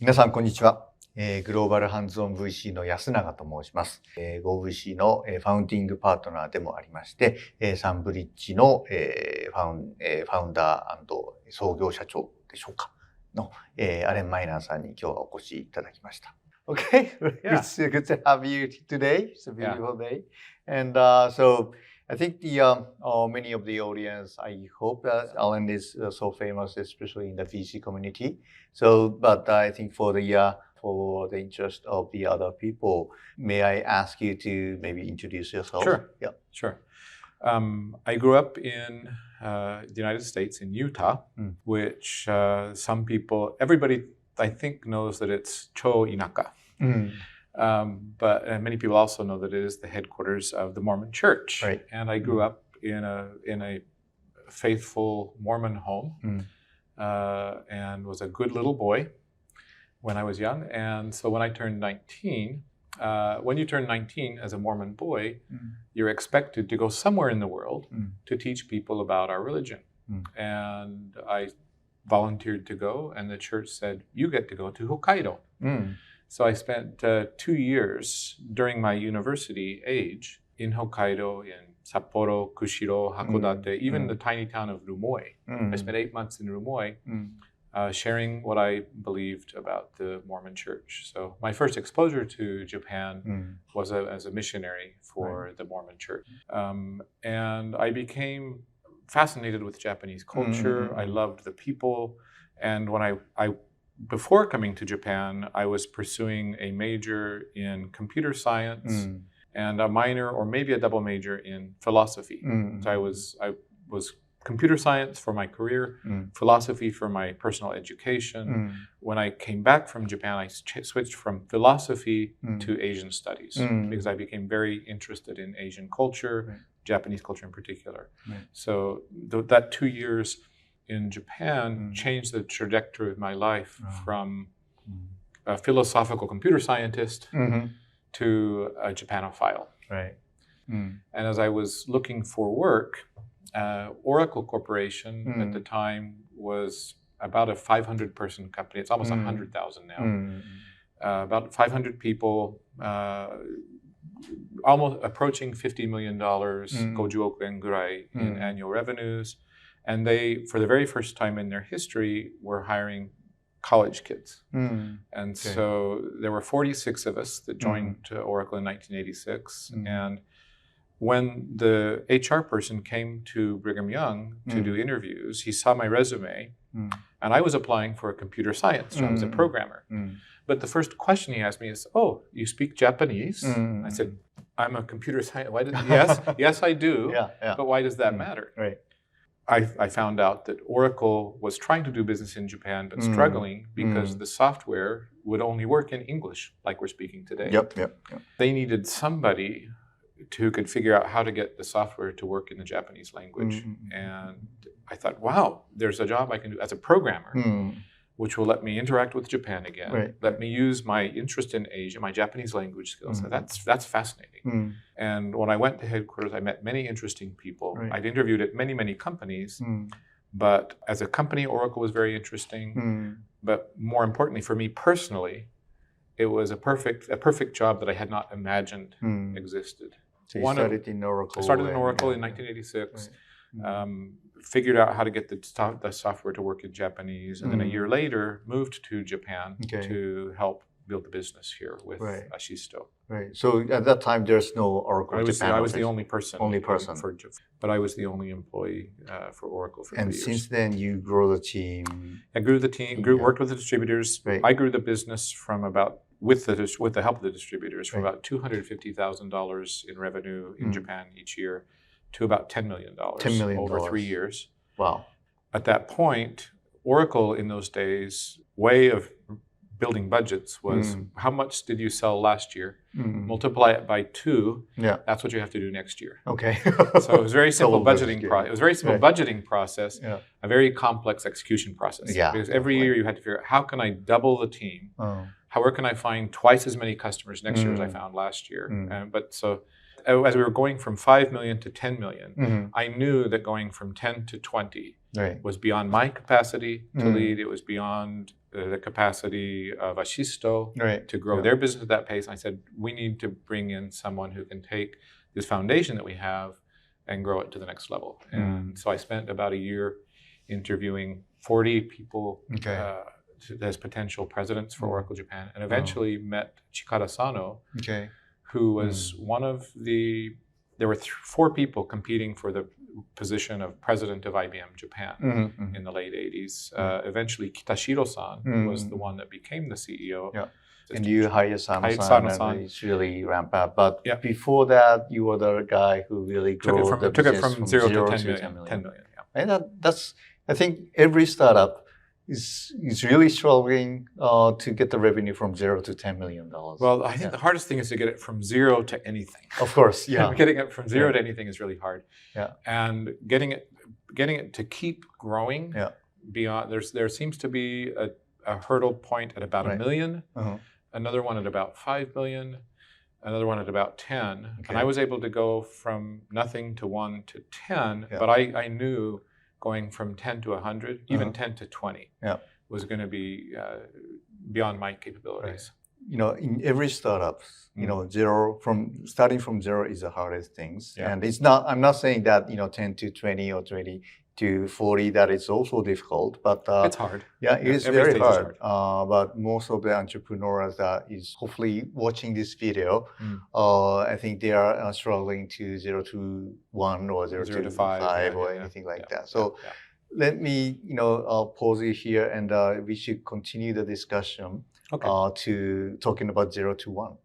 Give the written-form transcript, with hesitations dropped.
皆さん、こんにちは。グローバルハンズオン VC の安永と申します。GHOVC のファウンディングパートナーでもありまして、サンブリッジのファウンダー&創業社長でしょうかのアレン・マイナーさんに今日はお越しいただきました。Okay, good to have you today. It's a beautiful day. And so I think many of the audience, I hope that Alan is so famous, especially in the VC community. So, but I think for the interest of the other people, may I ask you to maybe introduce yourself? Sure. Yeah. Sure. I grew up in the United States, in Utah, which some people, everybody I think knows that it's Cho Inaka. But many people also know that it is the headquarters of the Mormon Church. Right. And I grew up in a faithful Mormon home and was a good little boy when I was young. And so when I turned 19, when you turn 19 as a Mormon boy, you're expected to go somewhere in the world to teach people about our religion. And I volunteered to go, and the church said, you get to go to Hokkaido. So I spent 2 years during my university age in Hokkaido, in Sapporo, Kushiro, Hakodate, even the tiny town of Rumoi. I spent 8 months in Rumoi sharing what I believed about the Mormon Church. So my first exposure to Japan was as a missionary for the Mormon Church. And I became fascinated with Japanese culture. I loved the people. And when I before coming to Japan, I was pursuing a major in computer science and a minor or maybe a double major in philosophy. So I was computer science for my career, philosophy for my personal education. When I came back from Japan, I switched from philosophy to Asian studies because I became very interested in Asian culture, Japanese culture in particular. So that 2 years in Japan changed the trajectory of my life from a philosophical computer scientist to a Japanophile. Right. And as I was looking for work, Oracle Corporation at the time was about a 500-person company. It's almost 100,000 now. About 500 people, almost approaching $50 million, 50億円 gurai in annual revenues. And they, for the very first time in their history, were hiring college kids. And so there were 46 of us that joined Oracle in 1986. And when the HR person came to Brigham Young to do interviews, he saw my resume, and I was applying for a computer science job as a programmer. But the first question he asked me is, "Oh, you speak Japanese?" I said, "I'm a computer science." Yes, I do. But why does that matter? Right. I found out that Oracle was trying to do business in Japan, but struggling because the software would only work in English, like we're speaking today. Yep. They needed somebody who could figure out how to get the software to work in the Japanese language. And I thought, wow, there's a job I can do as a programmer, which will let me interact with Japan again, let me use my interest in Asia, my Japanese language skills. That's fascinating. And when I went to headquarters, I met many interesting people. I'd interviewed at many companies, but as a company, Oracle was very interesting. But more importantly, for me personally, it was a perfect job that I had not imagined existed. So you started in Oracle. I started in Oracle in 1986. Figured out how to get the software to work in Japanese, and then a year later moved to Japan to help build the business here with Ashisto. Right. So at that time, there's no Oracle Japan. I was the only person. But I was the only employee for Oracle for 3 years. And since then, you grew the team. I grew the team. Worked with the distributors. I grew the business from about with the help of the distributors from about $250,000 in revenue in Japan each year to about $10 million over 3 years. Wow. At that point, Oracle in those days, way of building budgets was how much did you sell last year? Multiply it by 2. That's what you have to do next year. Okay. So it was very simple budgeting process. It was a very simple budgeting process, a very complex execution process. Because every year you had to figure out how can I double the team? Where can I find twice as many customers next year as I found last year? But so as we were going from 5 million to 10 million, I knew that going from 10 to 20 was beyond my capacity to lead. It was beyond the capacity of Ashisto Right. to grow their business at that pace. I said, we need to bring in someone who can take this foundation that we have and grow it to the next level. And so I spent about a year interviewing 40 people as potential presidents for Oracle Japan, and eventually met Chikara Sano, who was one of there were 4 people competing for the position of president of IBM Japan in the late 80s. Eventually, Kitashiro-san was the one that became the CEO. Yeah. And you hired Sano-san, and it's really ramped up. But before that, you were the guy who really took it from 0 to 10 million. 10 million, yeah. And that's, I think every startup is really struggling to get the revenue from $0 to $10 million. Well, I think the hardest thing is to get it from 0 to anything. Of course, yeah. Getting it from 0 to anything is really hard. Yeah. And getting it to keep growing beyond, there seems to be a hurdle point at about $1 million, another one at about 5 million, another one at about 10. And I was able to go from nothing to 1 to 10, but I knew going from 10 to 100, even 10 to 20 was going to be beyond my capabilities. Right. You know, in every startup, you know, starting from 0 is the hardest things. And it's not, I'm not saying that, you know, 10 to 20 or 20 to 40, that is also difficult, but it's hard. Yeah, it is very hard. But most of the entrepreneurs that is hopefully watching this video, I think they are struggling to 0 to 1 or 0 to 5 or anything like that. So let me, you know, pause it here, and we should continue the discussion to talking about 0 to 1.